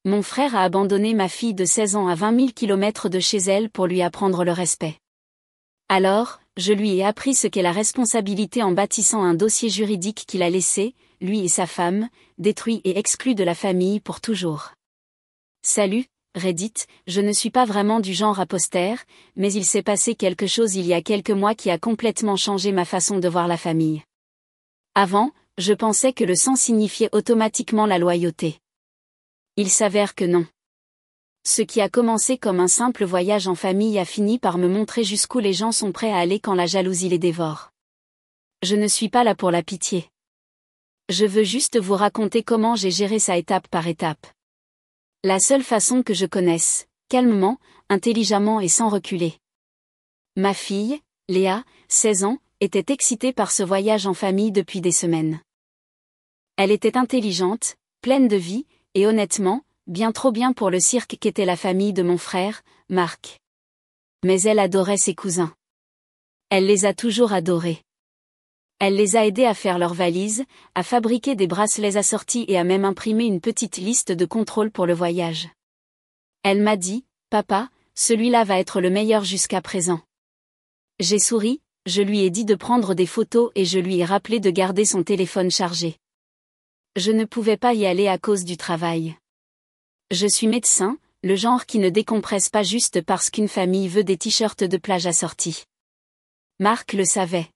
Mon frère a abandonné ma fille de 16 ans à 20 000 kilomètres de chez elle pour lui apprendre le respect. Alors, je lui ai appris ce qu'est la responsabilité en bâtissant un dossier juridique qu'il a laissé, lui et sa femme, détruit et exclu de la famille pour toujours. Salut, Reddit, je ne suis pas vraiment du genre à poster, mais il s'est passé quelque chose il y a quelques mois qui a complètement changé ma façon de voir la famille. Avant, je pensais que le sang signifiait automatiquement la loyauté. Il s'avère que non. Ce qui a commencé comme un simple voyage en famille a fini par me montrer jusqu'où les gens sont prêts à aller quand la jalousie les dévore. Je ne suis pas là pour la pitié. Je veux juste vous raconter comment j'ai géré ça étape par étape. La seule façon que je connaisse, calmement, intelligemment et sans reculer. Ma fille, Léa, 16 ans, était excitée par ce voyage en famille depuis des semaines. Elle était intelligente, pleine de vie, et honnêtement, bien trop bien pour le cirque qu'était la famille de mon frère, Marc. Mais elle adorait ses cousins. Elle les a toujours adorés. Elle les a aidés à faire leurs valises, à fabriquer des bracelets assortis et à même imprimer une petite liste de contrôle pour le voyage. Elle m'a dit, « Papa, celui-là va être le meilleur jusqu'à présent. » J'ai souri, je lui ai dit de prendre des photos et je lui ai rappelé de garder son téléphone chargé. Je ne pouvais pas y aller à cause du travail. Je suis médecin, le genre qui ne décompresse pas juste parce qu'une famille veut des t-shirts de plage assortis. Marc le savait.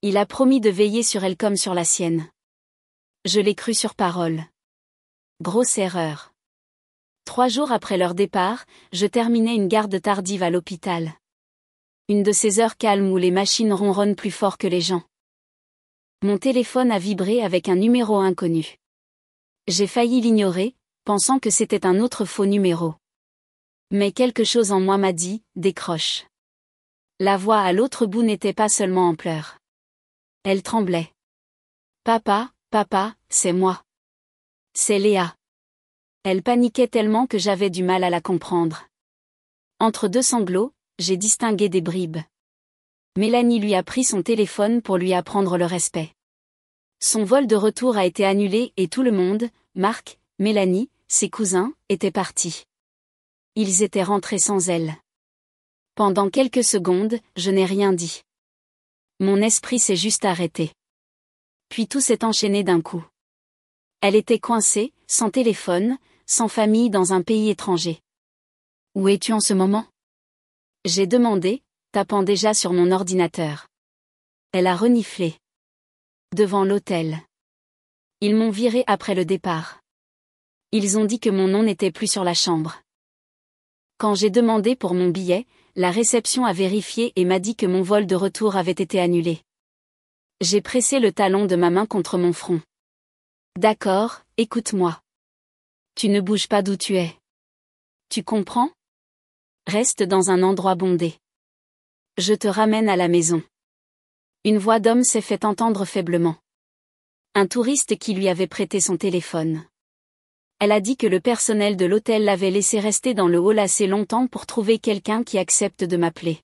Il a promis de veiller sur elle comme sur la sienne. Je l'ai cru sur parole. Grosse erreur. 3 jours après leur départ, je terminais une garde tardive à l'hôpital. Une de ces heures calmes où les machines ronronnent plus fort que les gens. Mon téléphone a vibré avec un numéro inconnu. J'ai failli l'ignorer, pensant que c'était un autre faux numéro. Mais quelque chose en moi m'a dit, décroche. La voix à l'autre bout n'était pas seulement en pleurs. Elle tremblait. Papa, papa, c'est moi. C'est Léa. Elle paniquait tellement que j'avais du mal à la comprendre. Entre 2 sanglots, j'ai distingué des bribes. Mélanie lui a pris son téléphone pour lui apprendre le respect. Son vol de retour a été annulé et tout le monde, Marc, Mélanie, ses cousins, étaient partis. Ils étaient rentrés sans elle. Pendant quelques secondes, je n'ai rien dit. Mon esprit s'est juste arrêté. Puis tout s'est enchaîné d'un coup. Elle était coincée, sans téléphone, sans famille dans un pays étranger. Où es-tu en ce moment ? J'ai demandé, tapant déjà sur mon ordinateur. Elle a reniflé. Devant l'hôtel. Ils m'ont viré après le départ. Ils ont dit que mon nom n'était plus sur la chambre. Quand j'ai demandé pour mon billet, la réception a vérifié et m'a dit que mon vol de retour avait été annulé. J'ai pressé le talon de ma main contre mon front. D'accord, écoute-moi. Tu ne bouges pas d'où tu es. Tu comprends ? Reste dans un endroit bondé. Je te ramène à la maison. Une voix d'homme s'est fait entendre faiblement. Un touriste qui lui avait prêté son téléphone. Elle a dit que le personnel de l'hôtel l'avait laissé rester dans le hall assez longtemps pour trouver quelqu'un qui accepte de m'appeler.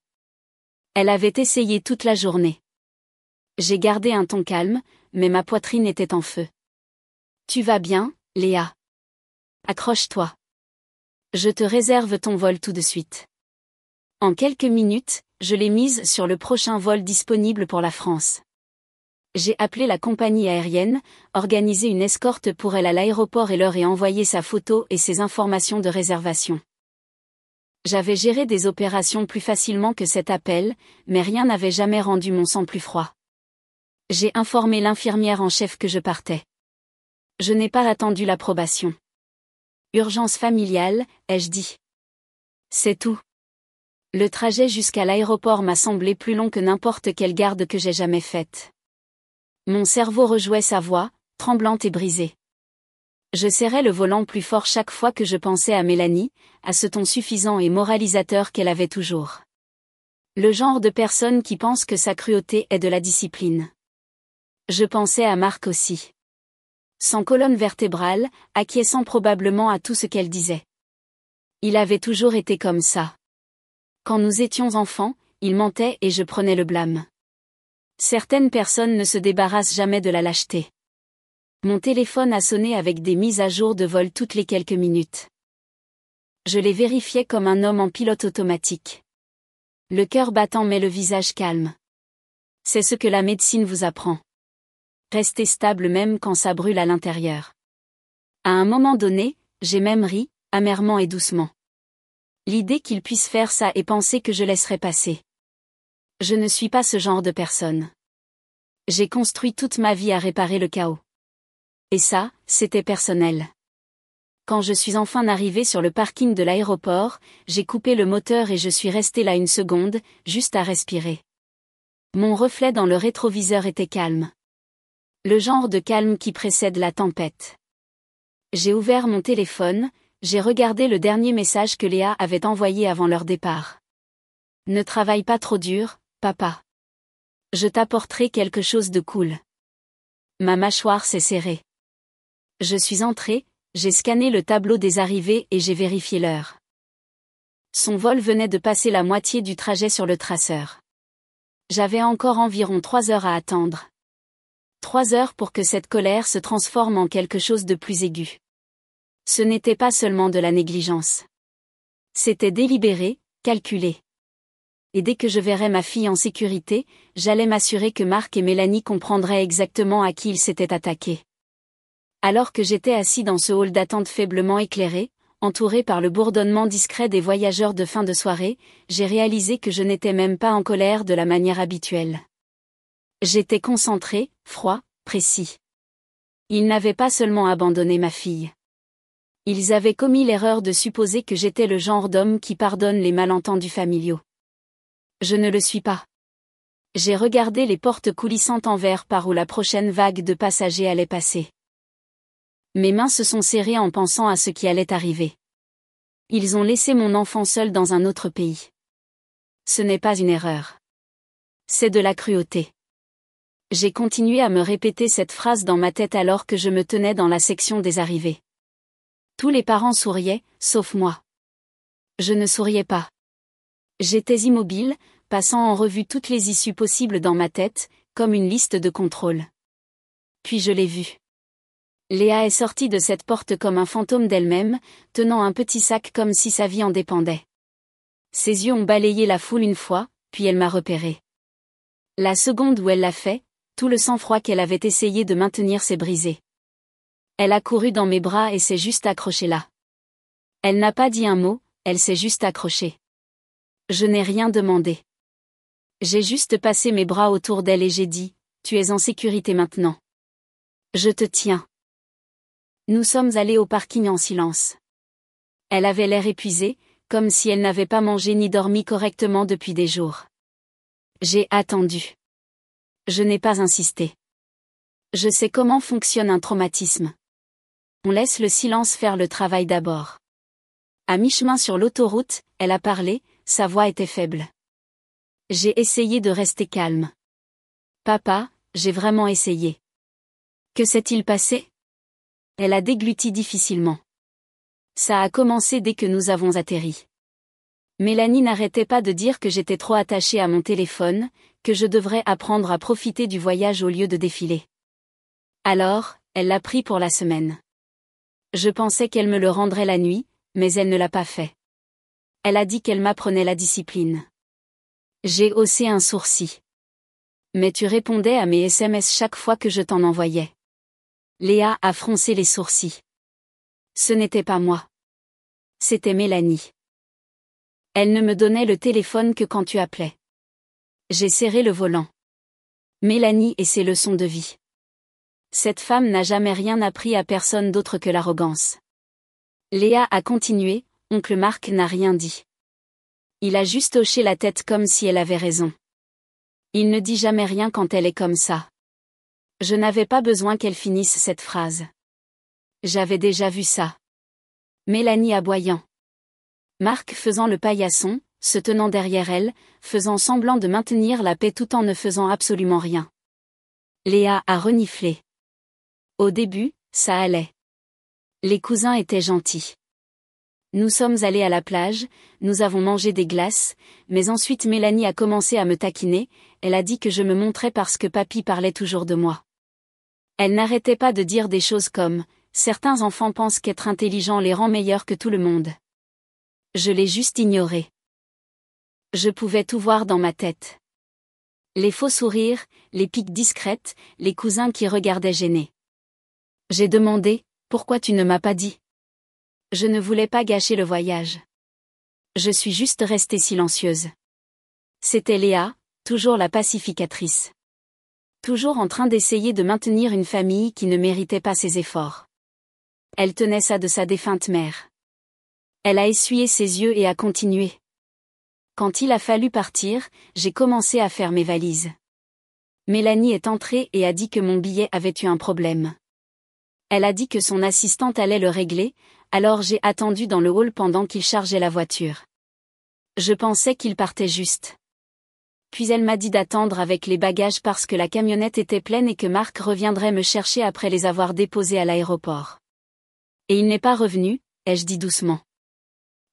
Elle avait essayé toute la journée. J'ai gardé un ton calme, mais ma poitrine était en feu. Tu vas bien, Léa ? Accroche-toi. Je te réserve ton vol tout de suite. En quelques minutes, je l'ai mise sur le prochain vol disponible pour la France. J'ai appelé la compagnie aérienne, organisé une escorte pour elle à l'aéroport et leur ai envoyé sa photo et ses informations de réservation. J'avais géré des opérations plus facilement que cet appel, mais rien n'avait jamais rendu mon sang plus froid. J'ai informé l'infirmière en chef que je partais. Je n'ai pas attendu l'approbation. Urgence familiale, ai-je dit. C'est tout. Le trajet jusqu'à l'aéroport m'a semblé plus long que n'importe quelle garde que j'ai jamais faite. Mon cerveau rejouait sa voix, tremblante et brisée. Je serrais le volant plus fort chaque fois que je pensais à Mélanie, à ce ton suffisant et moralisateur qu'elle avait toujours. Le genre de personne qui pense que sa cruauté est de la discipline. Je pensais à Marc aussi. Sans colonne vertébrale, acquiesçant probablement à tout ce qu'elle disait. Il avait toujours été comme ça. Quand nous étions enfants, il mentait et je prenais le blâme. Certaines personnes ne se débarrassent jamais de la lâcheté. Mon téléphone a sonné avec des mises à jour de vol toutes les quelques minutes. Je les vérifiais comme un homme en pilote automatique. Le cœur battant mais le visage calme. C'est ce que la médecine vous apprend. Restez stable même quand ça brûle à l'intérieur. À un moment donné, j'ai même ri, amèrement et doucement. L'idée qu'il puisse faire ça et penser que je laisserai passer. Je ne suis pas ce genre de personne. J'ai construit toute ma vie à réparer le chaos. Et ça, c'était personnel. Quand je suis enfin arrivée sur le parking de l'aéroport, j'ai coupé le moteur et je suis restée là une seconde, juste à respirer. Mon reflet dans le rétroviseur était calme. Le genre de calme qui précède la tempête. J'ai ouvert mon téléphone, j'ai regardé le dernier message que Léa avait envoyé avant leur départ. Ne travaille pas trop dur, papa. Je t'apporterai quelque chose de cool. Ma mâchoire s'est serrée. Je suis entrée, j'ai scanné le tableau des arrivées et j'ai vérifié l'heure. Son vol venait de passer la moitié du trajet sur le traceur. J'avais encore environ 3 heures à attendre. 3 heures pour que cette colère se transforme en quelque chose de plus aigu. Ce n'était pas seulement de la négligence. C'était délibéré, calculé. Et dès que je verrais ma fille en sécurité, j'allais m'assurer que Marc et Mélanie comprendraient exactement à qui ils s'étaient attaqués. Alors que j'étais assis dans ce hall d'attente faiblement éclairé, entouré par le bourdonnement discret des voyageurs de fin de soirée, j'ai réalisé que je n'étais même pas en colère de la manière habituelle. J'étais concentré, froid, précis. Ils n'avaient pas seulement abandonné ma fille. Ils avaient commis l'erreur de supposer que j'étais le genre d'homme qui pardonne les malentendus familiaux. Je ne le suis pas. J'ai regardé les portes coulissantes en verre par où la prochaine vague de passagers allait passer. Mes mains se sont serrées en pensant à ce qui allait arriver. Ils ont laissé mon enfant seul dans un autre pays. Ce n'est pas une erreur. C'est de la cruauté. J'ai continué à me répéter cette phrase dans ma tête alors que je me tenais dans la section des arrivées. Tous les parents souriaient, sauf moi. Je ne souriais pas. J'étais immobile, passant en revue toutes les issues possibles dans ma tête, comme une liste de contrôle. Puis je l'ai vue. Léa est sortie de cette porte comme un fantôme d'elle-même, tenant un petit sac comme si sa vie en dépendait. Ses yeux ont balayé la foule une fois, puis elle m'a repéré. La seconde où elle l'a fait, tout le sang-froid qu'elle avait essayé de maintenir s'est brisé. Elle a couru dans mes bras et s'est juste accrochée là. Elle n'a pas dit un mot, elle s'est juste accrochée. Je n'ai rien demandé. J'ai juste passé mes bras autour d'elle et j'ai dit, tu es en sécurité maintenant. Je te tiens. Nous sommes allés au parking en silence. Elle avait l'air épuisée, comme si elle n'avait pas mangé ni dormi correctement depuis des jours. J'ai attendu. Je n'ai pas insisté. Je sais comment fonctionne un traumatisme. On laisse le silence faire le travail d'abord. À mi-chemin sur l'autoroute, elle a parlé, sa voix était faible. J'ai essayé de rester calme. Papa, j'ai vraiment essayé. Que s'est-il passé? Elle a dégluti difficilement. Ça a commencé dès que nous avons atterri. Mélanie n'arrêtait pas de dire que j'étais trop attachée à mon téléphone, que je devrais apprendre à profiter du voyage au lieu de défiler. Alors, elle l'a pris pour la semaine. Je pensais qu'elle me le rendrait la nuit, mais elle ne l'a pas fait. Elle a dit qu'elle m'apprenait la discipline. J'ai haussé un sourcil. Mais tu répondais à mes SMS chaque fois que je t'en envoyais. Léa a froncé les sourcils. Ce n'était pas moi. C'était Mélanie. Elle ne me donnait le téléphone que quand tu appelais. J'ai serré le volant. Mélanie et ses leçons de vie. Cette femme n'a jamais rien appris à personne d'autre que l'arrogance. Léa a continué, oncle Marc n'a rien dit. Il a juste hoché la tête comme si elle avait raison. Il ne dit jamais rien quand elle est comme ça. Je n'avais pas besoin qu'elle finisse cette phrase. J'avais déjà vu ça. Mélanie aboyant. Marc faisant le paillasson, se tenant derrière elle, faisant semblant de maintenir la paix tout en ne faisant absolument rien. Léa a reniflé. Au début, ça allait. Les cousins étaient gentils. Nous sommes allés à la plage, nous avons mangé des glaces, mais ensuite Mélanie a commencé à me taquiner, elle a dit que je me montrais parce que papy parlait toujours de moi. Elle n'arrêtait pas de dire des choses comme « Certains enfants pensent qu'être intelligent les rend meilleurs que tout le monde. » Je l'ai juste ignoré. Je pouvais tout voir dans ma tête. Les faux sourires, les piques discrètes, les cousins qui regardaient gênés. J'ai demandé « Pourquoi tu ne m'as pas dit ?» Je ne voulais pas gâcher le voyage. Je suis juste restée silencieuse. C'était Léa, toujours la pacificatrice. Toujours en train d'essayer de maintenir une famille qui ne méritait pas ses efforts. Elle tenait ça de sa défunte mère. Elle a essuyé ses yeux et a continué. Quand il a fallu partir, j'ai commencé à faire mes valises. Mélanie est entrée et a dit que mon billet avait eu un problème. Elle a dit que son assistante allait le régler, alors j'ai attendu dans le hall pendant qu'il chargeait la voiture. Je pensais qu'il partait juste. Puis elle m'a dit d'attendre avec les bagages parce que la camionnette était pleine et que Marc reviendrait me chercher après les avoir déposés à l'aéroport. Et il n'est pas revenu, ai-je dit doucement.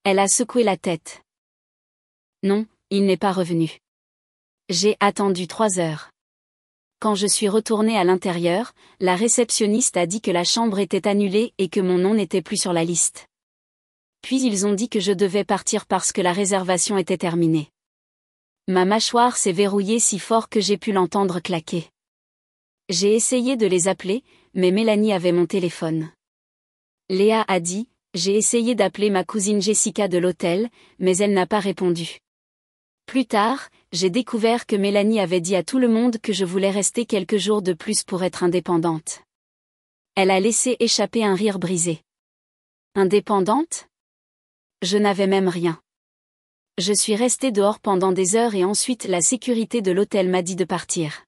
Elle a secoué la tête. Non, il n'est pas revenu. J'ai attendu 3 heures. Quand je suis retournée à l'intérieur, la réceptionniste a dit que la chambre était annulée et que mon nom n'était plus sur la liste. Puis ils ont dit que je devais partir parce que la réservation était terminée. Ma mâchoire s'est verrouillée si fort que j'ai pu l'entendre claquer. J'ai essayé de les appeler, mais Mélanie avait mon téléphone. Léa a dit, j'ai essayé d'appeler ma cousine Jessica de l'hôtel, mais elle n'a pas répondu. Plus tard, j'ai découvert que Mélanie avait dit à tout le monde que je voulais rester quelques jours de plus pour être indépendante. Elle a laissé échapper un rire brisé. Indépendante ? Je n'avais même rien. Je suis restée dehors pendant des heures et ensuite la sécurité de l'hôtel m'a dit de partir.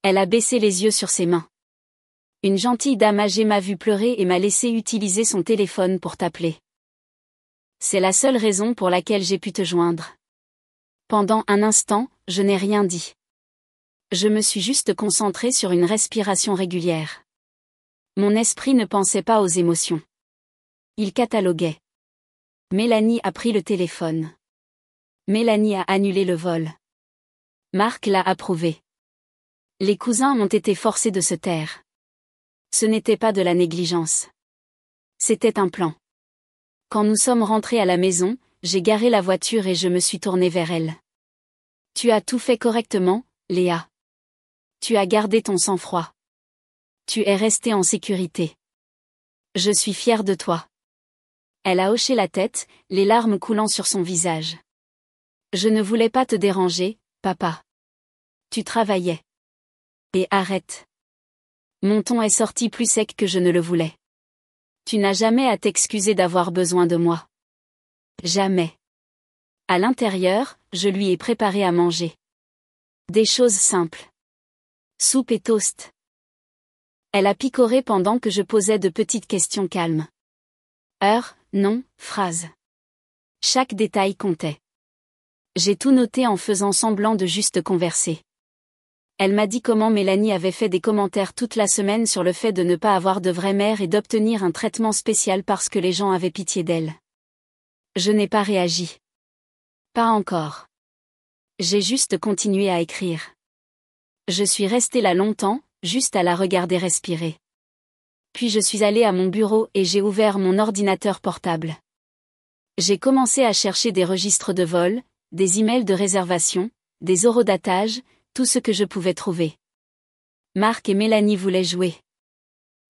Elle a baissé les yeux sur ses mains. Une gentille dame âgée m'a vu pleurer et m'a laissé utiliser son téléphone pour t'appeler. C'est la seule raison pour laquelle j'ai pu te joindre. Pendant un instant, je n'ai rien dit. Je me suis juste concentrée sur une respiration régulière. Mon esprit ne pensait pas aux émotions. Il cataloguait. Mélanie a pris le téléphone. Mélanie a annulé le vol. Marc l'a approuvé. Les cousins ont été forcés de se taire. Ce n'était pas de la négligence. C'était un plan. Quand nous sommes rentrés à la maison, j'ai garé la voiture et je me suis tournée vers elle. Tu as tout fait correctement, Léa. Tu as gardé ton sang-froid. Tu es restée en sécurité. Je suis fière de toi. Elle a hoché la tête, les larmes coulant sur son visage. Je ne voulais pas te déranger, papa. Tu travaillais. Et arrête. Mon ton est sorti plus sec que je ne le voulais. Tu n'as jamais à t'excuser d'avoir besoin de moi. Jamais. À l'intérieur, je lui ai préparé à manger. Des choses simples. Soupe et toast. Elle a picoré pendant que je posais de petites questions calmes. Heure, nom, phrase. Chaque détail comptait. J'ai tout noté en faisant semblant de juste converser. Elle m'a dit comment Mélanie avait fait des commentaires toute la semaine sur le fait de ne pas avoir de vraie mère et d'obtenir un traitement spécial parce que les gens avaient pitié d'elle. Je n'ai pas réagi. Pas encore. J'ai juste continué à écrire. Je suis restée là longtemps, juste à la regarder respirer. Puis je suis allée à mon bureau et j'ai ouvert mon ordinateur portable. J'ai commencé à chercher des registres de vol, des emails de réservation, des horodatages, tout ce que je pouvais trouver. Marc et Mélanie voulaient jouer.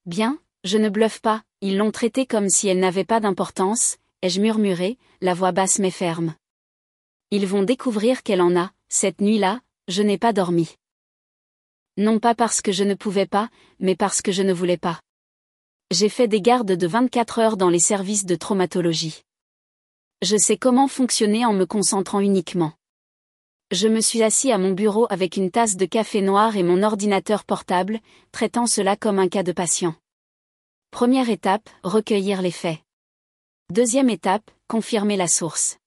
Bien, je ne bluffe pas, ils l'ont traitée comme si elle n'avait pas d'importance, ai-je murmuré, la voix basse mais ferme. Ils vont découvrir qu'elle en a, cette nuit-là, je n'ai pas dormi. Non pas parce que je ne pouvais pas, mais parce que je ne voulais pas. J'ai fait des gardes de 24 heures dans les services de traumatologie. Je sais comment fonctionner en me concentrant uniquement. Je me suis assis à mon bureau avec une tasse de café noir et mon ordinateur portable, traitant cela comme un cas de patient. Première étape, recueillir les faits. Deuxième étape, confirmer la source.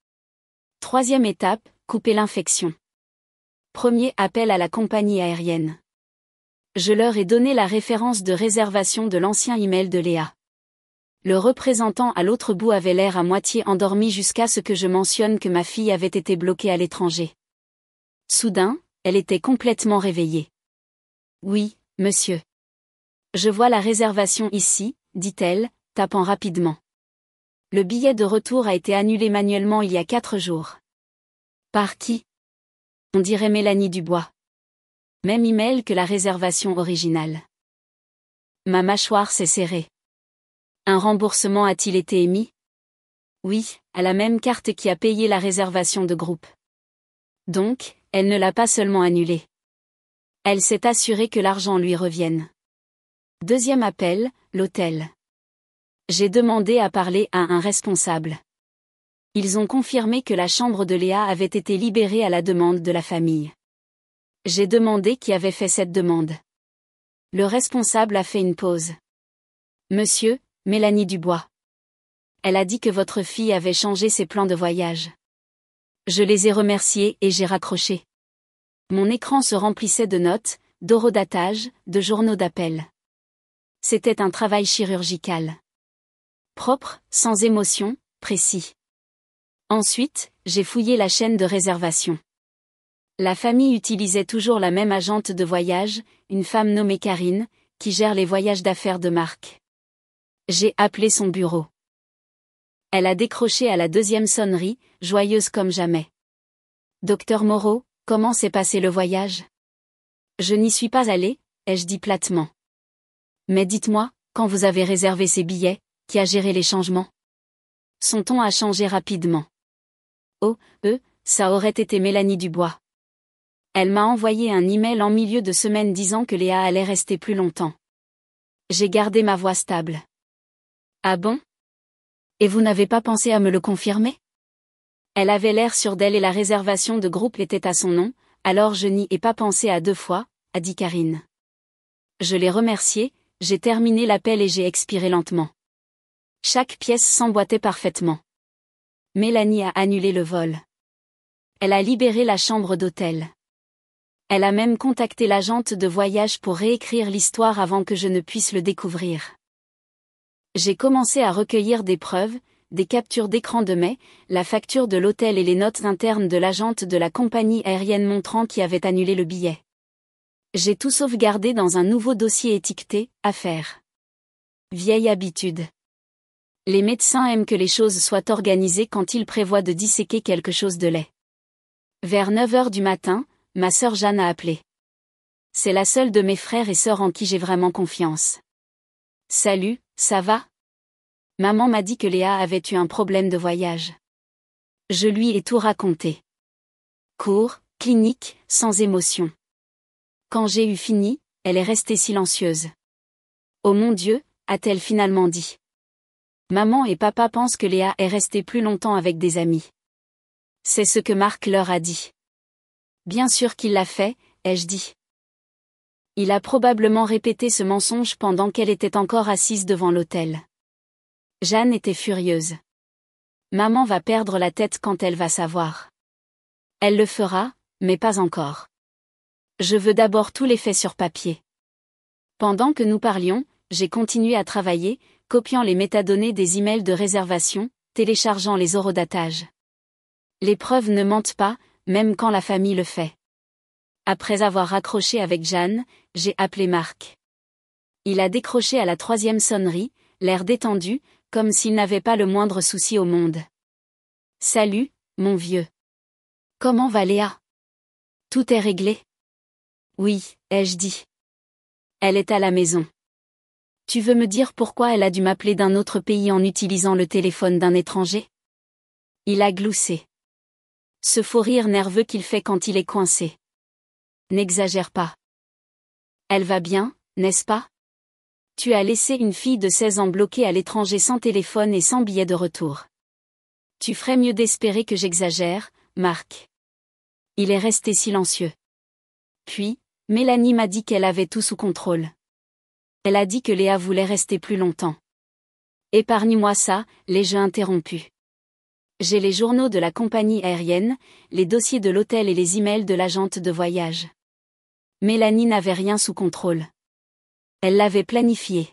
Troisième étape, couper l'infection. Premier appel à la compagnie aérienne. Je leur ai donné la référence de réservation de l'ancien email de Léa. Le représentant à l'autre bout avait l'air à moitié endormi jusqu'à ce que je mentionne que ma fille avait été bloquée à l'étranger. Soudain, elle était complètement réveillée. Oui, monsieur. Je vois la réservation ici, dit-elle, tapant rapidement. Le billet de retour a été annulé manuellement il y a 4 jours. Par qui? On dirait Mélanie Dubois. Même email que la réservation originale. Ma mâchoire s'est serrée. Un remboursement a-t-il été émis? Oui, à la même carte qui a payé la réservation de groupe. Donc, elle ne l'a pas seulement annulé. Elle s'est assurée que l'argent lui revienne. Deuxième appel, l'hôtel. J'ai demandé à parler à un responsable. Ils ont confirmé que la chambre de Léa avait été libérée à la demande de la famille. J'ai demandé qui avait fait cette demande. Le responsable a fait une pause. Monsieur, Mélanie Dubois. Elle a dit que votre fille avait changé ses plans de voyage. Je les ai remerciés et j'ai raccroché. Mon écran se remplissait de notes, d'horodatage, de journaux d'appel. C'était un travail chirurgical. Propre, sans émotion, précis. Ensuite, j'ai fouillé la chaîne de réservation. La famille utilisait toujours la même agente de voyage, une femme nommée Karine, qui gère les voyages d'affaires de Marc. J'ai appelé son bureau. Elle a décroché à la 2e sonnerie, joyeuse comme jamais. Docteur Moreau, comment s'est passé le voyage? Je n'y suis pas allée, ai-je dit platement. Mais dites-moi, quand vous avez réservé ces billets, qui a géré les changements? Son ton a changé rapidement. Oh, ça aurait été Mélanie Dubois. Elle m'a envoyé un email en milieu de semaine disant que Léa allait rester plus longtemps. J'ai gardé ma voix stable. Ah bon? Et vous n'avez pas pensé à me le confirmer? Elle avait l'air sûre d'elle et la réservation de groupe était à son nom, alors je n'y ai pas pensé à 2 fois, a dit Karine. Je l'ai remerciée, j'ai terminé l'appel et j'ai expiré lentement. Chaque pièce s'emboîtait parfaitement. Mélanie a annulé le vol. Elle a libéré la chambre d'hôtel. Elle a même contacté l'agente de voyage pour réécrire l'histoire avant que je ne puisse le découvrir. J'ai commencé à recueillir des preuves, des captures d'écran de mai, la facture de l'hôtel et les notes internes de l'agente de la compagnie aérienne montrant qui avait annulé le billet. J'ai tout sauvegardé dans un nouveau dossier étiqueté « Affaires ». Vieille habitude. Les médecins aiment que les choses soient organisées quand ils prévoient de disséquer quelque chose de laid. Vers 9h du matin, ma sœur Jeanne a appelé. C'est la seule de mes frères et sœurs en qui j'ai vraiment confiance. Salut, ça va? Maman m'a dit que Léa avait eu un problème de voyage. Je lui ai tout raconté. Court, clinique, sans émotion. Quand j'ai eu fini, elle est restée silencieuse. Oh mon Dieu, a-t-elle finalement dit. Maman et papa pensent que Léa est restée plus longtemps avec des amis. C'est ce que Marc leur a dit. Bien sûr qu'il l'a fait, ai-je dit. Il a probablement répété ce mensonge pendant qu'elle était encore assise devant l'hôtel. Jeanne était furieuse. Maman va perdre la tête quand elle va savoir. Elle le fera, mais pas encore. Je veux d'abord tous les faits sur papier. Pendant que nous parlions, j'ai continué à travailler, copiant les métadonnées des emails de réservation, téléchargeant les horodatages. Les preuves ne mentent pas, même quand la famille le fait. Après avoir raccroché avec Jeanne, j'ai appelé Marc. Il a décroché à la 3e sonnerie, l'air détendu, comme s'il n'avait pas le moindre souci au monde. Salut, mon vieux. Comment va Léa? Tout est réglé? Oui, ai-je dit. Elle est à la maison. Tu veux me dire pourquoi elle a dû m'appeler d'un autre pays en utilisant le téléphone d'un étranger? Il a gloussé. Ce faux rire nerveux qu'il fait quand il est coincé. N'exagère pas. Elle va bien, n'est-ce pas? Tu as laissé une fille de 16 ans bloquée à l'étranger sans téléphone et sans billet de retour. Tu ferais mieux d'espérer que j'exagère, Marc. Il est resté silencieux. Puis, Mélanie m'a dit qu'elle avait tout sous contrôle. Elle a dit que Léa voulait rester plus longtemps. Épargne-moi ça, l'ai-je interrompu. J'ai les journaux de la compagnie aérienne, les dossiers de l'hôtel et les emails de l'agente de voyage. Mélanie n'avait rien sous contrôle. Elle l'avait planifié.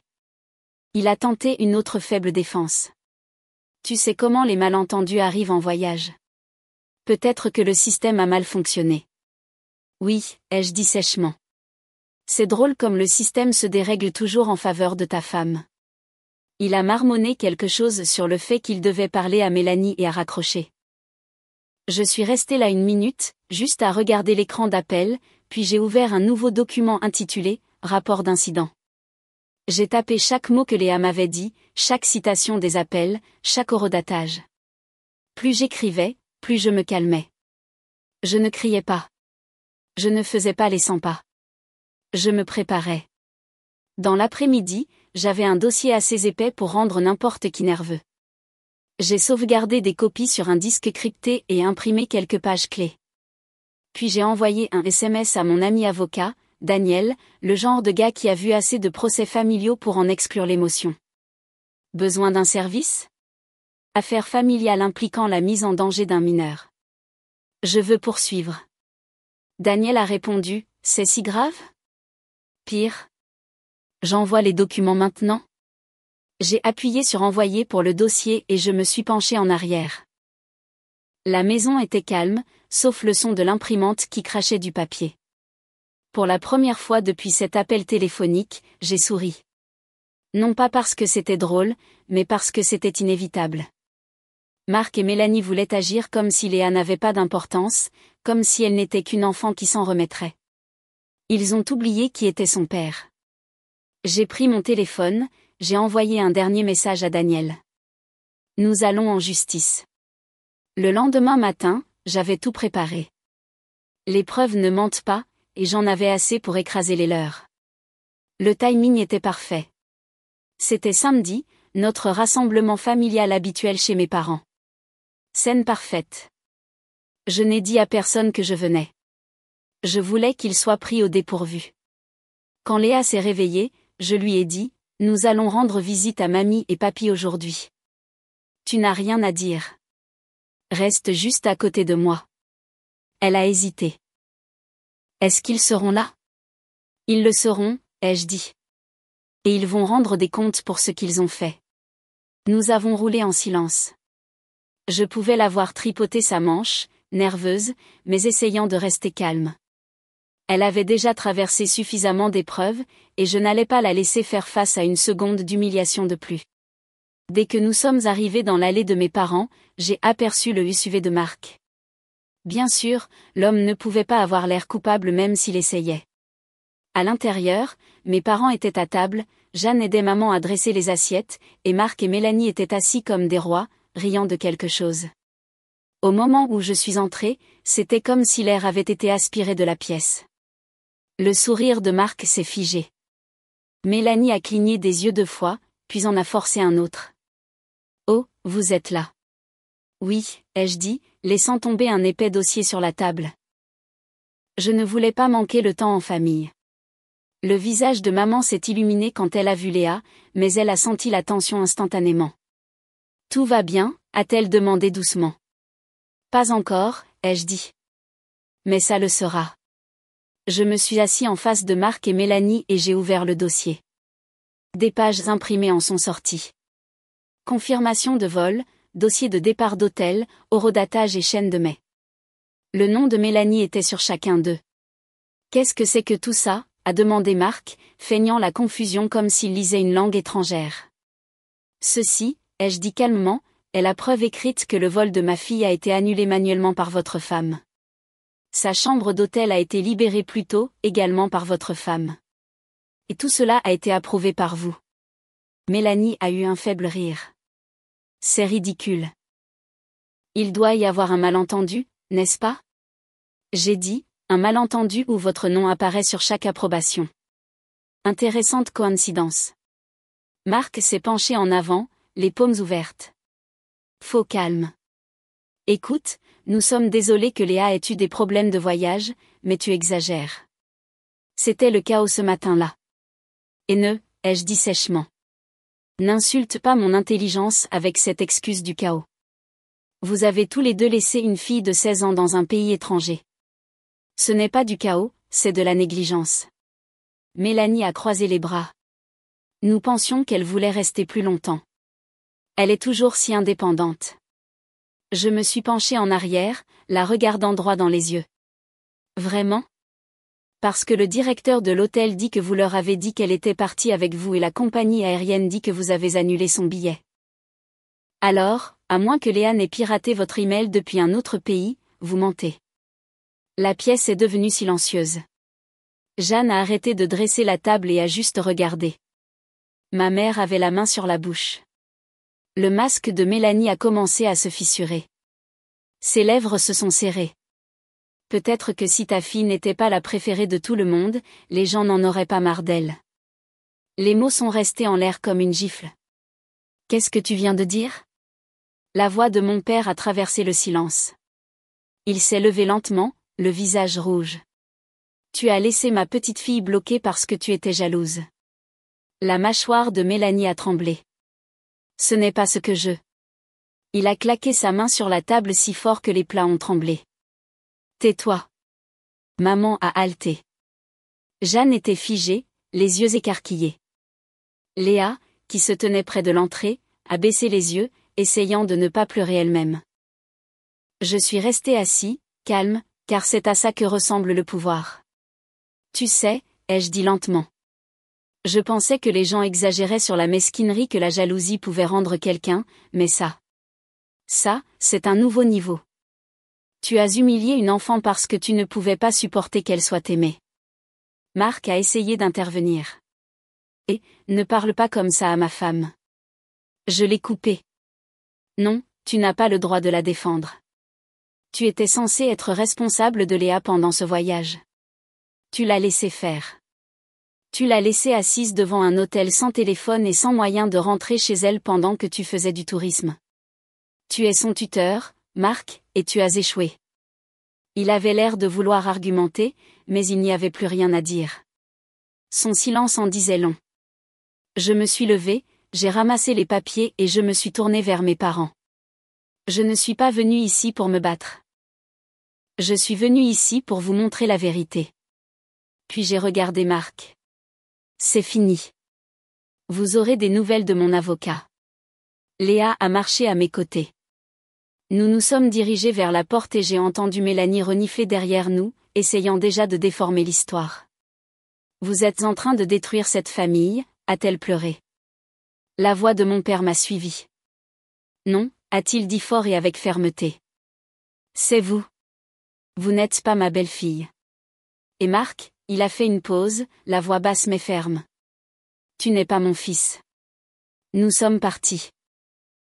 Il a tenté une autre faible défense. Tu sais comment les malentendus arrivent en voyage. Peut-être que le système a mal fonctionné. Oui, ai-je dit sèchement. C'est drôle comme le système se dérègle toujours en faveur de ta femme. Il a marmonné quelque chose sur le fait qu'il devait parler à Mélanie et a raccroché. Je suis restée là 1 minute, juste à regarder l'écran d'appel, puis j'ai ouvert un nouveau document intitulé « Rapport d'incident ». J'ai tapé chaque mot que Léa m'avait dit, chaque citation des appels, chaque horodatage. Plus j'écrivais, plus je me calmais. Je ne criais pas. Je ne faisais pas les 100 pas. Je me préparais. Dans l'après-midi, j'avais un dossier assez épais pour rendre n'importe qui nerveux. J'ai sauvegardé des copies sur un disque crypté et imprimé quelques pages clés. Puis j'ai envoyé un SMS à mon ami avocat, Daniel, le genre de gars qui a vu assez de procès familiaux pour en exclure l'émotion. Besoin d'un service? Affaire familiale impliquant la mise en danger d'un mineur. Je veux poursuivre. Daniel a répondu, c'est si grave? Pire. J'envoie les documents maintenant? J'ai appuyé sur envoyer pour le dossier et je me suis penchée en arrière. La maison était calme, sauf le son de l'imprimante qui crachait du papier. Pour la première fois depuis cet appel téléphonique, j'ai souri. Non pas parce que c'était drôle, mais parce que c'était inévitable. Marc et Mélanie voulaient agir comme si Léa n'avait pas d'importance, comme si elle n'était qu'une enfant qui s'en remettrait. Ils ont oublié qui était son père. J'ai pris mon téléphone, j'ai envoyé un dernier message à Daniel. Nous allons en justice. Le lendemain matin, j'avais tout préparé. Les preuves ne mentent pas, et j'en avais assez pour écraser les leurs. Le timing était parfait. C'était samedi, notre rassemblement familial habituel chez mes parents. Scène parfaite. Je n'ai dit à personne que je venais. Je voulais qu'il soit pris au dépourvu. Quand Léa s'est réveillée, je lui ai dit, « Nous allons rendre visite à mamie et papy aujourd'hui. Tu n'as rien à dire. Reste juste à côté de moi. » Elle a hésité. Est-ce qu'ils seront là? Ils le seront, ai-je dit. Et ils vont rendre des comptes pour ce qu'ils ont fait. Nous avons roulé en silence. Je pouvais la voir tripoter sa manche, nerveuse, mais essayant de rester calme. Elle avait déjà traversé suffisamment d'épreuves, et je n'allais pas la laisser faire face à une seconde d'humiliation de plus. Dès que nous sommes arrivés dans l'allée de mes parents, j'ai aperçu le SUV de Marc. Bien sûr, l'homme ne pouvait pas avoir l'air coupable même s'il essayait. À l'intérieur, mes parents étaient à table, Jeanne aidait maman à dresser les assiettes, et Marc et Mélanie étaient assis comme des rois, riant de quelque chose. Au moment où je suis entrée, c'était comme si l'air avait été aspiré de la pièce. Le sourire de Marc s'est figé. Mélanie a cligné des yeux 2 fois, puis en a forcé un autre. « Oh, vous êtes là. » « Oui, ai-je dit, laissant tomber un épais dossier sur la table. Je ne voulais pas manquer le temps en famille. Le visage de maman s'est illuminé quand elle a vu Léa, mais elle a senti la tension instantanément. « Tout va bien ?» a-t-elle demandé doucement. « Pas encore, ai-je dit. Mais ça le sera. » Je me suis assis en face de Marc et Mélanie et j'ai ouvert le dossier. Des pages imprimées en sont sorties. Confirmation de vol, dossier de départ d'hôtel, horodatage et chaîne de mai. Le nom de Mélanie était sur chacun d'eux. « Qu'est-ce que c'est que tout ça ?» a demandé Marc, feignant la confusion comme s'il lisait une langue étrangère. « Ceci, ai-je dit calmement, est la preuve écrite que le vol de ma fille a été annulé manuellement par votre femme. Sa chambre d'hôtel a été libérée plus tôt, également par votre femme. Et tout cela a été approuvé par vous. » Mélanie a eu un faible rire. « C'est ridicule. Il doit y avoir un malentendu, n'est-ce pas? » J'ai dit, un malentendu où votre nom apparaît sur chaque approbation. Intéressante coïncidence. Marc s'est penché en avant, les paumes ouvertes. Faux calme. Écoute, nous sommes désolés que Léa ait eu des problèmes de voyage, mais tu exagères. C'était le chaos ce matin-là. Et ne, ai-je dit sèchement. N'insulte pas mon intelligence avec cette excuse du chaos. Vous avez tous les deux laissé une fille de 16 ans dans un pays étranger. Ce n'est pas du chaos, c'est de la négligence. Mélanie a croisé les bras. Nous pensions qu'elle voulait rester plus longtemps. Elle est toujours si indépendante. Je me suis penchée en arrière, la regardant droit dans les yeux. Vraiment? Parce que le directeur de l'hôtel dit que vous leur avez dit qu'elle était partie avec vous et la compagnie aérienne dit que vous avez annulé son billet. Alors, à moins que Léa n'ait piraté votre email depuis un autre pays, vous mentez. La pièce est devenue silencieuse. Jeanne a arrêté de dresser la table et a juste regardé. Ma mère avait la main sur la bouche. Le masque de Mélanie a commencé à se fissurer. Ses lèvres se sont serrées. Peut-être que si ta fille n'était pas la préférée de tout le monde, les gens n'en auraient pas marre d'elle. Les mots sont restés en l'air comme une gifle. Qu'est-ce que tu viens de dire ? La voix de mon père a traversé le silence. Il s'est levé lentement, le visage rouge. Tu as laissé ma petite fille bloquée parce que tu étais jalouse. La mâchoire de Mélanie a tremblé. Ce n'est pas ce que je... Il a claqué sa main sur la table si fort que les plats ont tremblé. Tais-toi. Maman a haleté. Jeanne était figée, les yeux écarquillés. Léa, qui se tenait près de l'entrée, a baissé les yeux, essayant de ne pas pleurer elle-même. Je suis resté assis, calme, car c'est à ça que ressemble le pouvoir. Tu sais, ai-je dit lentement. Je pensais que les gens exagéraient sur la mesquinerie que la jalousie pouvait rendre quelqu'un, mais ça, c'est un nouveau niveau. Tu as humilié une enfant parce que tu ne pouvais pas supporter qu'elle soit aimée. Marc a essayé d'intervenir. Et, ne parle pas comme ça à ma femme. Je l'ai coupée. Non, tu n'as pas le droit de la défendre. Tu étais censé être responsable de Léa pendant ce voyage. Tu l'as laissée faire. Tu l'as laissée assise devant un hôtel sans téléphone et sans moyen de rentrer chez elle pendant que tu faisais du tourisme. Tu es son tuteur, Marc, et tu as échoué. Il avait l'air de vouloir argumenter, mais il n'y avait plus rien à dire. Son silence en disait long. Je me suis levée, j'ai ramassé les papiers et je me suis tournée vers mes parents. Je ne suis pas venue ici pour me battre. Je suis venue ici pour vous montrer la vérité. Puis j'ai regardé Marc. C'est fini. Vous aurez des nouvelles de mon avocat. Léa a marché à mes côtés. Nous nous sommes dirigés vers la porte et j'ai entendu Mélanie renifler derrière nous, essayant déjà de déformer l'histoire. Vous êtes en train de détruire cette famille, a-t-elle pleuré. La voix de mon père m'a suivi. Non, a-t-il dit fort et avec fermeté. C'est vous. Vous n'êtes pas ma belle-fille. Et Marc, il a fait une pause, la voix basse mais ferme. Tu n'es pas mon fils. Nous sommes partis.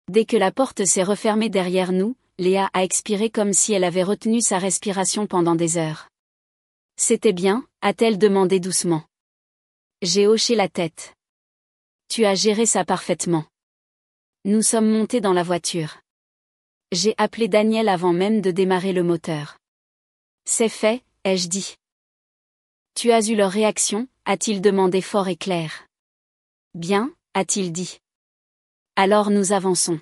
Dès que la porte s'est refermée derrière nous, Léa a expiré comme si elle avait retenu sa respiration pendant des heures. C'était bien, a-t-elle demandé doucement. J'ai hoché la tête. Tu as géré ça parfaitement. Nous sommes montés dans la voiture. J'ai appelé Daniel avant même de démarrer le moteur. C'est fait, ai-je dit. Tu as eu leur réaction, a-t-il demandé fort et clair. Bien, a-t-il dit. Alors nous avançons.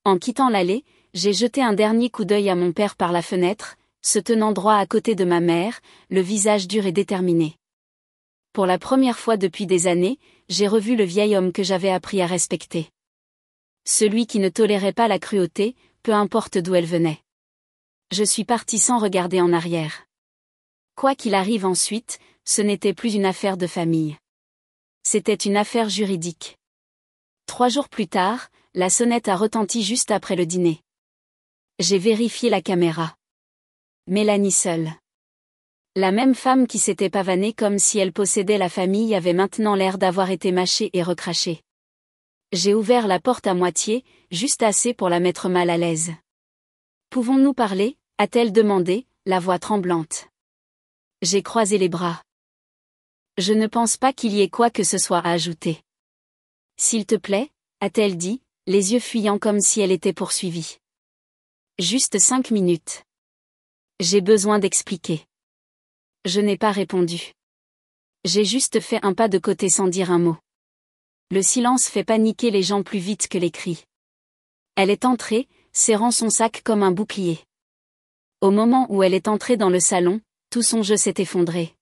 En quittant l'allée, j'ai jeté un dernier coup d'œil à mon père par la fenêtre, se tenant droit à côté de ma mère, le visage dur et déterminé. Pour la première fois depuis des années, j'ai revu le vieil homme que j'avais appris à respecter. Celui qui ne tolérait pas la cruauté, peu importe d'où elle venait. Je suis parti sans regarder en arrière. Quoi qu'il arrive ensuite, ce n'était plus une affaire de famille. C'était une affaire juridique. 3 jours plus tard, la sonnette a retenti juste après le dîner. J'ai vérifié la caméra. Mélanie seule. La même femme qui s'était pavanée comme si elle possédait la famille avait maintenant l'air d'avoir été mâchée et recrachée. J'ai ouvert la porte à moitié, juste assez pour la mettre mal à l'aise. Pouvons-nous parler, a-t-elle demandé, la voix tremblante. J'ai croisé les bras. Je ne pense pas qu'il y ait quoi que ce soit à ajouter. S'il te plaît, a-t-elle dit, les yeux fuyants comme si elle était poursuivie. Juste 5 minutes. J'ai besoin d'expliquer. Je n'ai pas répondu. J'ai juste fait un pas de côté sans dire un mot. Le silence fait paniquer les gens plus vite que les cris. Elle est entrée, serrant son sac comme un bouclier. Au moment où elle est entrée dans le salon, tout son jeu s'est effondré.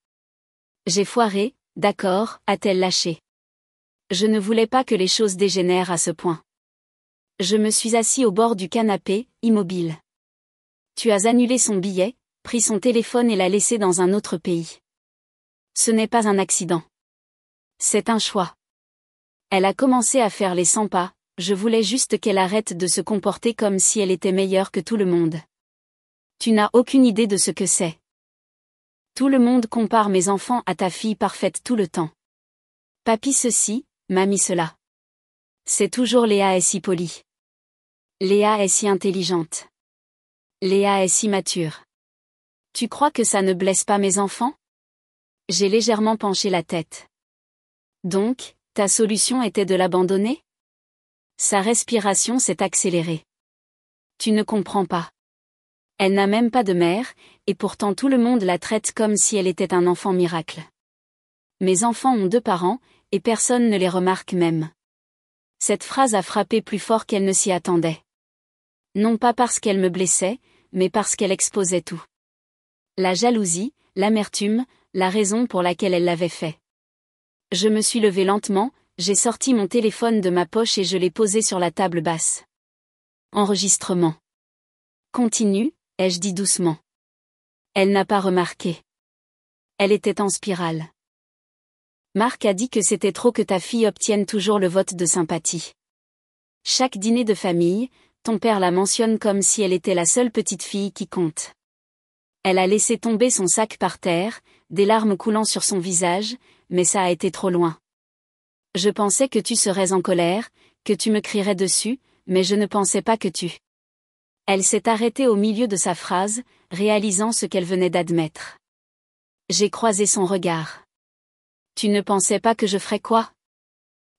J'ai foiré, d'accord, a-t-elle lâché. Je ne voulais pas que les choses dégénèrent à ce point. Je me suis assis au bord du canapé, immobile. Tu as annulé son billet, pris son téléphone et l'as laissé dans un autre pays. Ce n'est pas un accident. C'est un choix. Elle a commencé à faire les 100 pas, je voulais juste qu'elle arrête de se comporter comme si elle était meilleure que tout le monde. Tu n'as aucune idée de ce que c'est. Tout le monde compare mes enfants à ta fille parfaite tout le temps. Papy ceci, mamie cela. C'est toujours Léa est si polie. Léa est si intelligente. Léa est si mature. Tu crois que ça ne blesse pas mes enfants? J'ai légèrement penché la tête. Donc, ta solution était de l'abandonner? Sa respiration s'est accélérée. Tu ne comprends pas. Elle n'a même pas de mère, et pourtant tout le monde la traite comme si elle était un enfant miracle. Mes enfants ont 2 parents, et personne ne les remarque même. Cette phrase a frappé plus fort qu'elle ne s'y attendait. Non pas parce qu'elle me blessait, mais parce qu'elle exposait tout. La jalousie, l'amertume, la raison pour laquelle elle l'avait fait. Je me suis levée lentement, j'ai sorti mon téléphone de ma poche et je l'ai posé sur la table basse. Enregistrement. Continue, ai-je dit doucement. Elle n'a pas remarqué. Elle était en spirale. Marc a dit que c'était trop que ta fille obtienne toujours le vote de sympathie. Chaque dîner de famille, ton père la mentionne comme si elle était la seule petite fille qui compte. Elle a laissé tomber son sac par terre, des larmes coulant sur son visage, mais ça a été trop loin. Je pensais que tu serais en colère, que tu me crierais dessus, mais je ne pensais pas que tu... Elle s'est arrêtée au milieu de sa phrase, réalisant ce qu'elle venait d'admettre. J'ai croisé son regard. Tu ne pensais pas que je ferais quoi?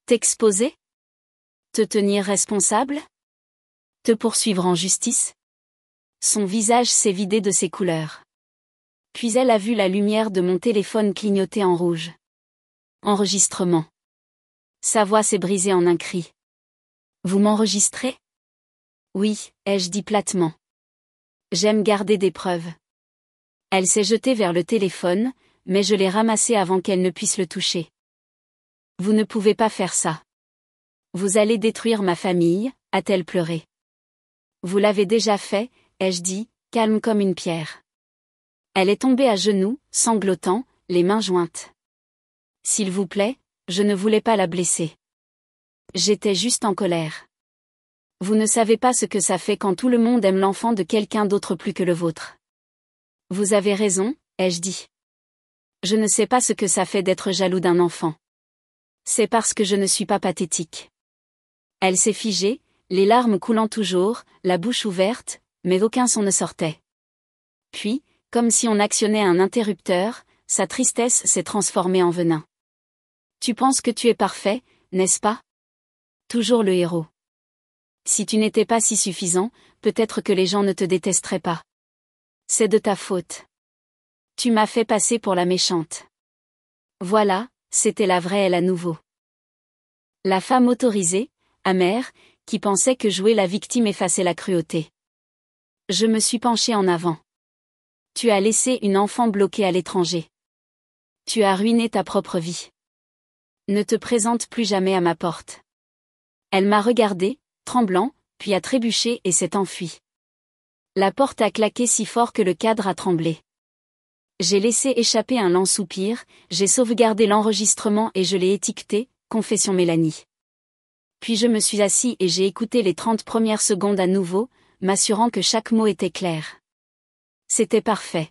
T'exposer? Te tenir responsable? Te poursuivre en justice? Son visage s'est vidé de ses couleurs. Puis elle a vu la lumière de mon téléphone clignoter en rouge. Enregistrement. Sa voix s'est brisée en un cri. Vous m'enregistrez? Oui, ai-je dit platement. J'aime garder des preuves. Elle s'est jetée vers le téléphone, mais je l'ai ramassé avant qu'elle ne puisse le toucher. Vous ne pouvez pas faire ça. Vous allez détruire ma famille, a-t-elle pleuré. Vous l'avez déjà fait, ai-je dit, calme comme une pierre. Elle est tombée à genoux, sanglotant, les mains jointes. S'il vous plaît, je ne voulais pas la blesser. J'étais juste en colère. Vous ne savez pas ce que ça fait quand tout le monde aime l'enfant de quelqu'un d'autre plus que le vôtre. Vous avez raison, ai-je dit. Je ne sais pas ce que ça fait d'être jaloux d'un enfant. C'est parce que je ne suis pas pathétique. Elle s'est figée, les larmes coulant toujours, la bouche ouverte, mais aucun son ne sortait. Puis, comme si on actionnait un interrupteur, sa tristesse s'est transformée en venin. Tu penses que tu es parfait, n'est-ce pas? Toujours le héros. Si tu n'étais pas si suffisant, peut-être que les gens ne te détesteraient pas. C'est de ta faute. Tu m'as fait passer pour la méchante. Voilà, c'était la vraie elle à nouveau. La femme autorisée, amère, qui pensait que jouer la victime effaçait la cruauté. Je me suis penchée en avant. Tu as laissé une enfant bloquée à l'étranger. Tu as ruiné ta propre vie. Ne te présente plus jamais à ma porte. Elle m'a regardé, tremblant, puis a trébuché et s'est enfuie. La porte a claqué si fort que le cadre a tremblé. J'ai laissé échapper un lent soupir, j'ai sauvegardé l'enregistrement et je l'ai étiqueté, Confession Mélanie. Puis je me suis assis et j'ai écouté les 30 premières secondes à nouveau, m'assurant que chaque mot était clair. C'était parfait.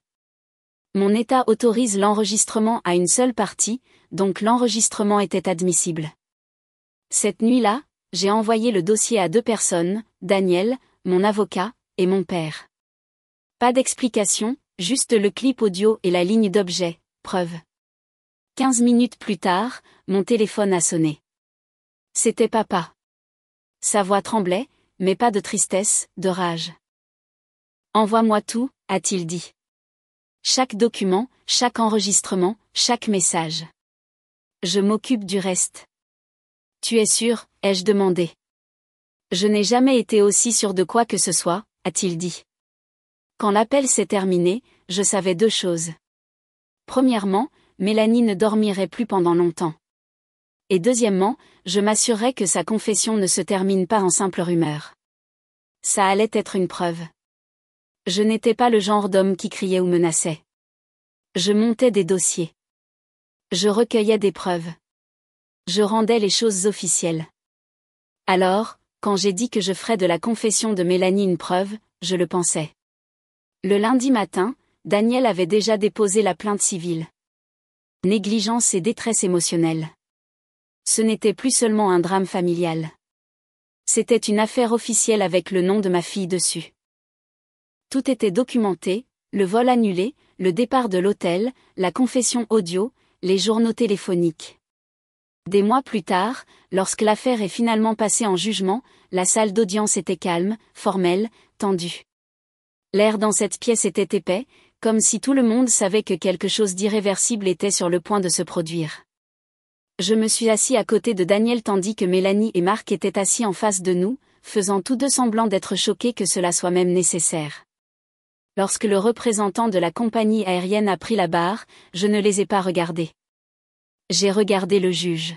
Mon état autorise l'enregistrement à une seule partie, donc l'enregistrement était admissible. Cette nuit-là, j'ai envoyé le dossier à 2 personnes, Daniel, mon avocat, et mon père. Pas d'explication, juste le clip audio et la ligne d'objet, preuve. 15 minutes plus tard, mon téléphone a sonné. C'était papa. Sa voix tremblait, mais pas de tristesse, de rage. Envoie-moi tout, a-t-il dit. Chaque document, chaque enregistrement, chaque message. Je m'occupe du reste. Tu es sûr, ai-je demandé. Je n'ai jamais été aussi sûr de quoi que ce soit, a-t-il dit. Quand l'appel s'est terminé, je savais 2 choses. Premièrement, Mélanie ne dormirait plus pendant longtemps. Et deuxièmement, je m'assurerais que sa confession ne se termine pas en simple rumeur. Ça allait être une preuve. Je n'étais pas le genre d'homme qui criait ou menaçait. Je montais des dossiers. Je recueillais des preuves. Je rendais les choses officielles. Alors, quand j'ai dit que je ferais de la confession de Mélanie une preuve, je le pensais. Le lundi matin, Daniel avait déjà déposé la plainte civile. Négligence et détresse émotionnelle. Ce n'était plus seulement un drame familial. C'était une affaire officielle avec le nom de ma fille dessus. Tout était documenté, le vol annulé, le départ de l'hôtel, la confession audio, les journaux téléphoniques. Des mois plus tard, lorsque l'affaire est finalement passée en jugement, la salle d'audience était calme, formelle, tendue. L'air dans cette pièce était épais, comme si tout le monde savait que quelque chose d'irréversible était sur le point de se produire. Je me suis assis à côté de Daniel tandis que Mélanie et Marc étaient assis en face de nous, faisant tous deux semblant d'être choqués que cela soit même nécessaire. Lorsque le représentant de la compagnie aérienne a pris la barre, je ne les ai pas regardés. J'ai regardé le juge.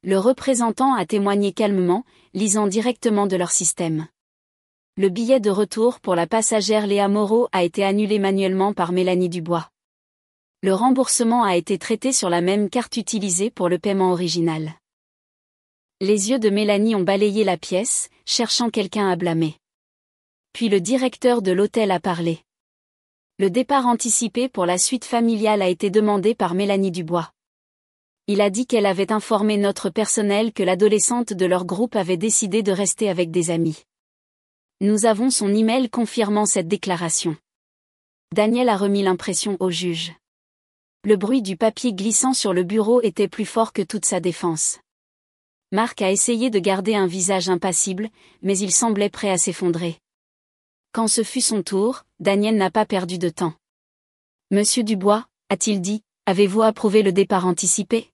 Le représentant a témoigné calmement, lisant directement de leur système. Le billet de retour pour la passagère Léa Moreau a été annulé manuellement par Mélanie Dubois. Le remboursement a été traité sur la même carte utilisée pour le paiement original. Les yeux de Mélanie ont balayé la pièce, cherchant quelqu'un à blâmer. Puis le directeur de l'hôtel a parlé. Le départ anticipé pour la suite familiale a été demandé par Mélanie Dubois. Il a dit qu'elle avait informé notre personnel que l'adolescente de leur groupe avait décidé de rester avec des amis. Nous avons son email confirmant cette déclaration. Daniel a remis l'impression au juge. Le bruit du papier glissant sur le bureau était plus fort que toute sa défense. Marc a essayé de garder un visage impassible, mais il semblait prêt à s'effondrer. Quand ce fut son tour, Daniel n'a pas perdu de temps. « Monsieur Dubois, a-t-il dit, avez-vous approuvé le départ anticipé ?»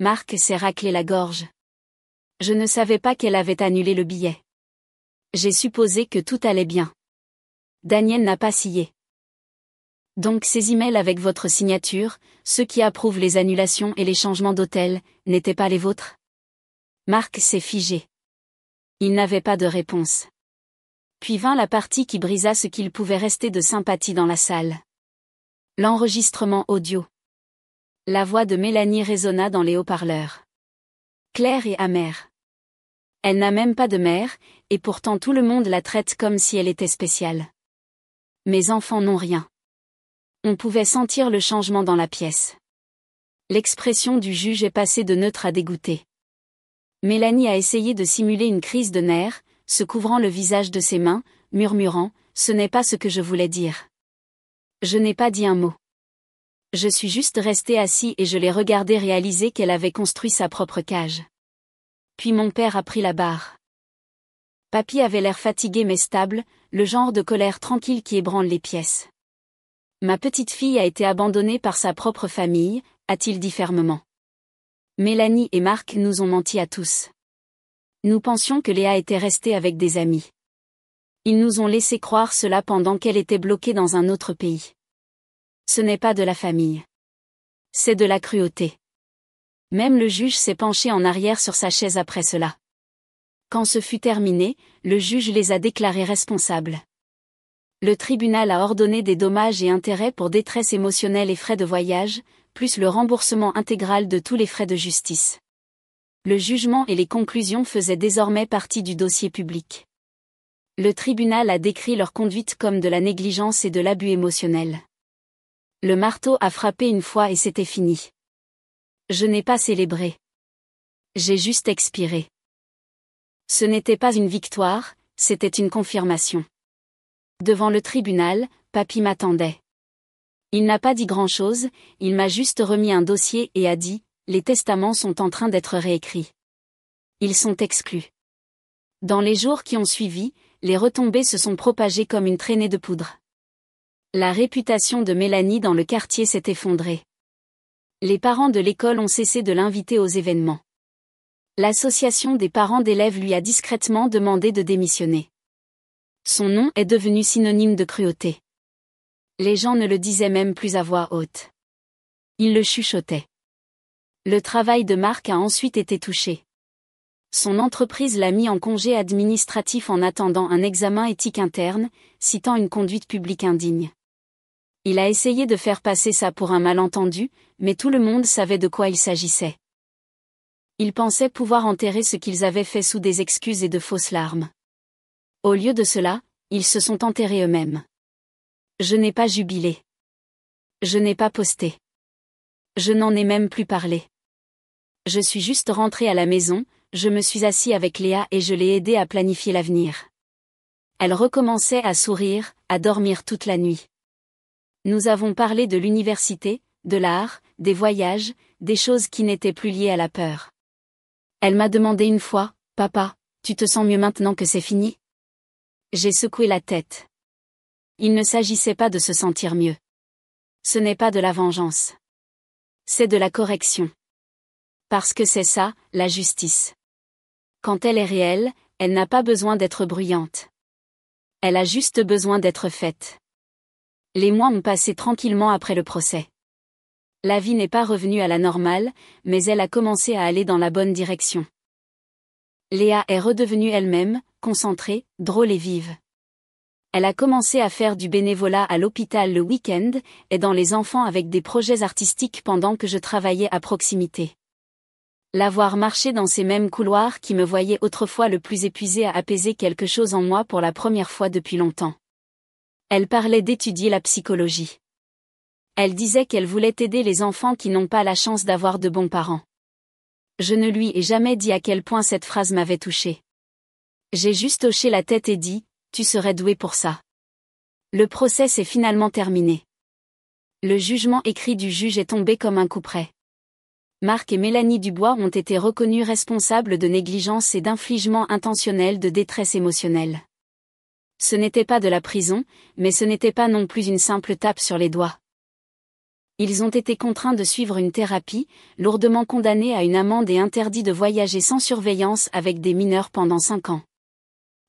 Marc s'est raclé la gorge. Je ne savais pas qu'elle avait annulé le billet. J'ai supposé que tout allait bien. Daniel n'a pas scié. Donc ces emails avec votre signature, ceux qui approuvent les annulations et les changements d'hôtel, n'étaient pas les vôtres? Marc s'est figé. Il n'avait pas de réponse. Puis vint la partie qui brisa ce qu'il pouvait rester de sympathie dans la salle. L'enregistrement audio. La voix de Mélanie résonna dans les haut-parleurs. Claire et amère. Elle n'a même pas de mère, et pourtant tout le monde la traite comme si elle était spéciale. Mes enfants n'ont rien. On pouvait sentir le changement dans la pièce. L'expression du juge est passée de neutre à dégoûté. Mélanie a essayé de simuler une crise de nerfs, se couvrant le visage de ses mains, murmurant « Ce n'est pas ce que je voulais dire. » Je n'ai pas dit un mot. Je suis juste resté assis et je l'ai regardé réaliser qu'elle avait construit sa propre cage. Puis mon père a pris la barre. Papy avait l'air fatigué mais stable, le genre de colère tranquille qui ébranle les pièces. Ma petite fille a été abandonnée par sa propre famille, a-t-il dit fermement. Mélanie et Marc nous ont menti à tous. Nous pensions que Léa était restée avec des amis. Ils nous ont laissé croire cela pendant qu'elle était bloquée dans un autre pays. Ce n'est pas de la famille. C'est de la cruauté. Même le juge s'est penché en arrière sur sa chaise après cela. Quand ce fut terminé, le juge les a déclarés responsables. Le tribunal a ordonné des dommages et intérêts pour détresse émotionnelle et frais de voyage, plus le remboursement intégral de tous les frais de justice. Le jugement et les conclusions faisaient désormais partie du dossier public. Le tribunal a décrit leur conduite comme de la négligence et de l'abus émotionnel. Le marteau a frappé une fois et c'était fini. Je n'ai pas célébré. J'ai juste expiré. Ce n'était pas une victoire, c'était une confirmation. Devant le tribunal, papy m'attendait. Il n'a pas dit grand-chose, il m'a juste remis un dossier et a dit « Les testaments sont en train d'être réécrits. Ils sont exclus. » Dans les jours qui ont suivi, les retombées se sont propagées comme une traînée de poudre. La réputation de Mélanie dans le quartier s'est effondrée. Les parents de l'école ont cessé de l'inviter aux événements. L'association des parents d'élèves lui a discrètement demandé de démissionner. Son nom est devenu synonyme de cruauté. Les gens ne le disaient même plus à voix haute. Ils le chuchotaient. Le travail de Marc a ensuite été touché. Son entreprise l'a mis en congé administratif en attendant un examen éthique interne, citant une conduite publique indigne. Il a essayé de faire passer ça pour un malentendu, mais tout le monde savait de quoi il s'agissait. Ils pensaient pouvoir enterrer ce qu'ils avaient fait sous des excuses et de fausses larmes. Au lieu de cela, ils se sont enterrés eux-mêmes. Je n'ai pas jubilé. Je n'ai pas posté. Je n'en ai même plus parlé. Je suis juste rentrée à la maison, je me suis assis avec Léa et je l'ai aidée à planifier l'avenir. Elle recommençait à sourire, à dormir toute la nuit. Nous avons parlé de l'université, de l'art, des voyages, des choses qui n'étaient plus liées à la peur. Elle m'a demandé une fois, « Papa, tu te sens mieux maintenant que c'est fini ?» J'ai secoué la tête. Il ne s'agissait pas de se sentir mieux. Ce n'est pas de la vengeance. C'est de la correction. Parce que c'est ça, la justice. Quand elle est réelle, elle n'a pas besoin d'être bruyante. Elle a juste besoin d'être faite. Les mois ont passé tranquillement après le procès. La vie n'est pas revenue à la normale, mais elle a commencé à aller dans la bonne direction. Léa est redevenue elle-même, concentrée, drôle et vive. Elle a commencé à faire du bénévolat à l'hôpital le week-end, aidant les enfants avec des projets artistiques pendant que je travaillais à proximité. La voir marcher dans ces mêmes couloirs qui me voyaient autrefois le plus épuisée a apaisé quelque chose en moi pour la première fois depuis longtemps. Elle parlait d'étudier la psychologie. Elle disait qu'elle voulait aider les enfants qui n'ont pas la chance d'avoir de bons parents. Je ne lui ai jamais dit à quel point cette phrase m'avait touchée. J'ai juste hoché la tête et dit, « Tu serais doué pour ça. » Le procès s'est finalement terminé. Le jugement écrit du juge est tombé comme un coup près. Marc et Mélanie Dubois ont été reconnus responsables de négligence et d'infligement intentionnel de détresse émotionnelle. Ce n'était pas de la prison, mais ce n'était pas non plus une simple tape sur les doigts. Ils ont été contraints de suivre une thérapie, lourdement condamnés à une amende et interdits de voyager sans surveillance avec des mineurs pendant 5 ans.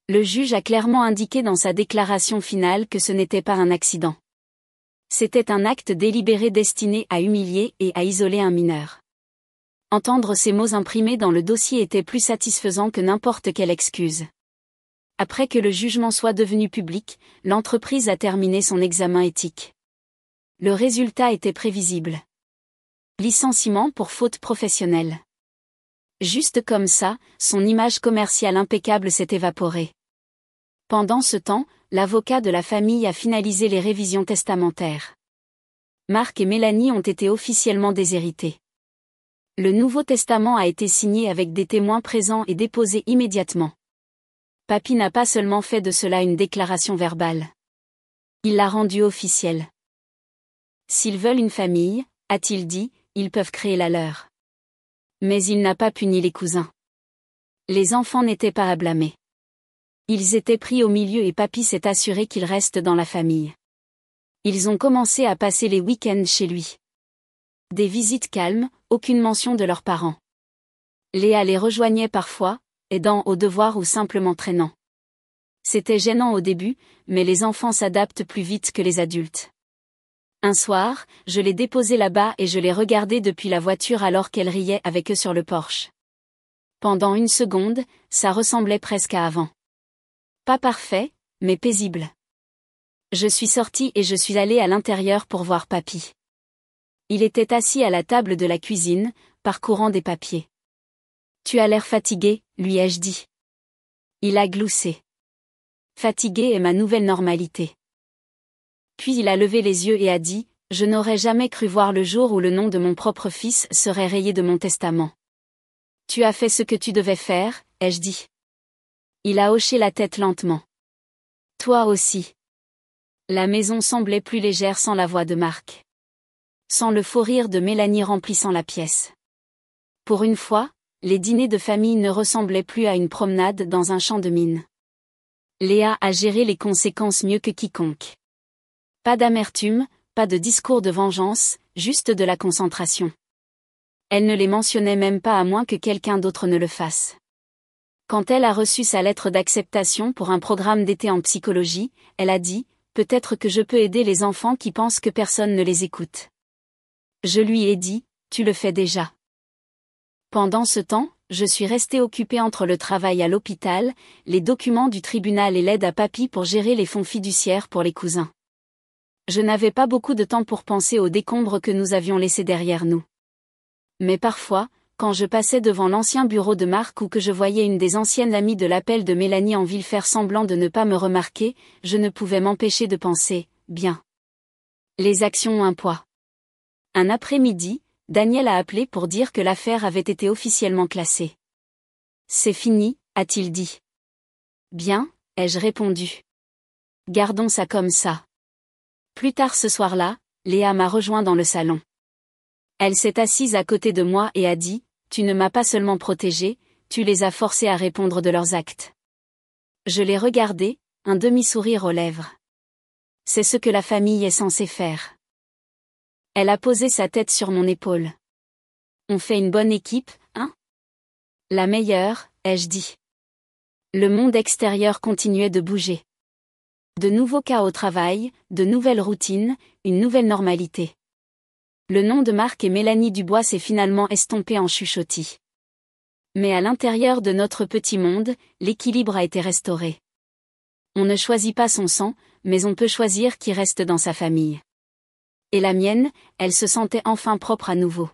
Le juge a clairement indiqué dans sa déclaration finale que ce n'était pas un accident. C'était un acte délibéré destiné à humilier et à isoler un mineur. Entendre ces mots imprimés dans le dossier était plus satisfaisant que n'importe quelle excuse. Après que le jugement soit devenu public, l'entreprise a terminé son examen éthique. Le résultat était prévisible. Licenciement pour faute professionnelle. Juste comme ça, son image commerciale impeccable s'est évaporée. Pendant ce temps, l'avocat de la famille a finalisé les révisions testamentaires. Marc et Mélanie ont été officiellement déshérités. Le Nouveau Testament a été signé avec des témoins présents et déposé immédiatement. Papy n'a pas seulement fait de cela une déclaration verbale. Il l'a rendu officielle. S'ils veulent une famille, a-t-il dit, ils peuvent créer la leur. Mais il n'a pas puni les cousins. Les enfants n'étaient pas à blâmer. Ils étaient pris au milieu et papy s'est assuré qu'ils restent dans la famille. Ils ont commencé à passer les week-ends chez lui. Des visites calmes, aucune mention de leurs parents. Léa les rejoignait parfois, aidant aux devoirs ou simplement traînant. C'était gênant au début, mais les enfants s'adaptent plus vite que les adultes. Un soir, je l'ai déposée là-bas et je l'ai regardée depuis la voiture alors qu'elle riait avec eux sur le porche. Pendant une seconde, ça ressemblait presque à avant. Pas parfait, mais paisible. Je suis sortie et je suis allée à l'intérieur pour voir papy. Il était assis à la table de la cuisine, parcourant des papiers. « Tu as l'air fatigué, lui ai-je dit. » Il a gloussé. Fatigué est ma nouvelle normalité. Puis il a levé les yeux et a dit, « Je n'aurais jamais cru voir le jour où le nom de mon propre fils serait rayé de mon testament. »« Tu as fait ce que tu devais faire, ai-je dit. » Il a hoché la tête lentement. « Toi aussi. » La maison semblait plus légère sans la voix de Marc. Sans le faux rire de Mélanie remplissant la pièce. Pour une fois, les dîners de famille ne ressemblaient plus à une promenade dans un champ de mine. Léa a géré les conséquences mieux que quiconque. Pas d'amertume, pas de discours de vengeance, juste de la concentration. Elle ne les mentionnait même pas à moins que quelqu'un d'autre ne le fasse. Quand elle a reçu sa lettre d'acceptation pour un programme d'été en psychologie, elle a dit, « Peut-être que je peux aider les enfants qui pensent que personne ne les écoute. » Je lui ai dit, « Tu le fais déjà. » Pendant ce temps, je suis restée occupée entre le travail à l'hôpital, les documents du tribunal et l'aide à papy pour gérer les fonds fiduciaires pour les cousins. Je n'avais pas beaucoup de temps pour penser aux décombres que nous avions laissés derrière nous. Mais parfois, quand je passais devant l'ancien bureau de Marc ou que je voyais une des anciennes amies de l'appel de Mélanie en ville faire semblant de ne pas me remarquer, je ne pouvais m'empêcher de penser, bien. Les actions ont un poids. Un après-midi, Daniel a appelé pour dire que l'affaire avait été officiellement classée. C'est fini, a-t-il dit. Bien, ai-je répondu. Gardons ça comme ça. Plus tard ce soir-là, Léa m'a rejoint dans le salon. Elle s'est assise à côté de moi et a dit, « Tu ne m'as pas seulement protégée, tu les as forcés à répondre de leurs actes. » Je l'ai regardée, un demi-sourire aux lèvres. C'est ce que la famille est censée faire. Elle a posé sa tête sur mon épaule. On fait une bonne équipe, hein? La meilleure, ai-je dit. Le monde extérieur continuait de bouger. De nouveaux cas au travail, de nouvelles routines, une nouvelle normalité. Le nom de Marc et Mélanie Dubois s'est finalement estompé en chuchotis. Mais à l'intérieur de notre petit monde, l'équilibre a été restauré. On ne choisit pas son sang, mais on peut choisir qui reste dans sa famille. Et la mienne, elle se sentait enfin propre à nouveau.